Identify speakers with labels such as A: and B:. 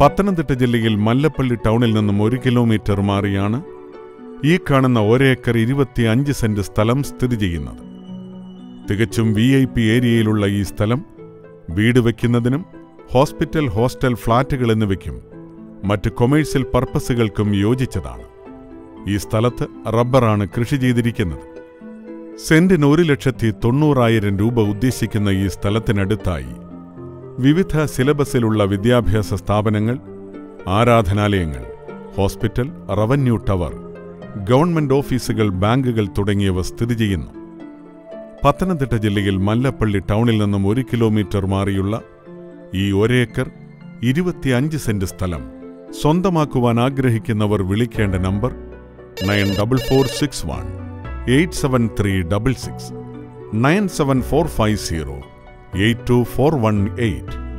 A: പത്തനംതിട്ട ജില്ലയിൽ മല്ലപ്പള്ളി ടൗണിൽ നിന്നും 1 കിലോമീറ്റർ മാറിയാണ് ഈ കാണുന്ന 1 ഏക്കർ 25 സെന്റ് സ്ഥലം സ്ഥിതി ചെയ്യുന്നത്. തികച്ചും VIP ഏരിയയിലുള്ള ഈ സ്ഥലം വീട് വയ്ക്കുന്നതിനും ഹോസ്പിറ്റൽ, ഹോസ്റ്റൽ, ഫ്ളാറ്റുകൾ എന്നിവയ്ക്കും മറ്റ് കൊമേഴ്സ്യൽ പർപ്പസുകൾക്കും യോജിച്ചതാണ്. ഈ സ്ഥലത്ത് റബ്ബറാണ് കൃഷി ചെയ്തിരിക്കുന്നത്. സെന്റിന് 1,90,000 രൂപ ഉദ്ദേശിക്കുന്ന ഈ സ്ഥലത്തിനടുത്തായി വിവിധ സിലബസിലുള്ള വിദ്യാഭ്യാസ സ്ഥാപനങ്ങൾ, ആരാധനാലയങ്ങൾ, ഹോസ്പിറ്റൽ, റവന്യൂ ടവർ, ഗവൺമെന്റ് ഓഫീസുകൾ, ബാങ്കുകൾ തുടങ്ങിയവ സ്ഥിതി ചെയ്യുന്നു. പത്തനംതിട്ട ജില്ലയിൽ മല്ലപ്പള്ളി ടൗണിൽ നിന്നും 1 കിലോമീറ്റർ മാറിയുള്ള ഈ 1 ഏക്കർ 25 സെന്റ് സ്ഥലം സ്വന്തമാക്കുവാൻ ആഗ്രഹിക്കുന്നവർ വിളിക്കേണ്ട നമ്പർ 9446 87366 97450 82418.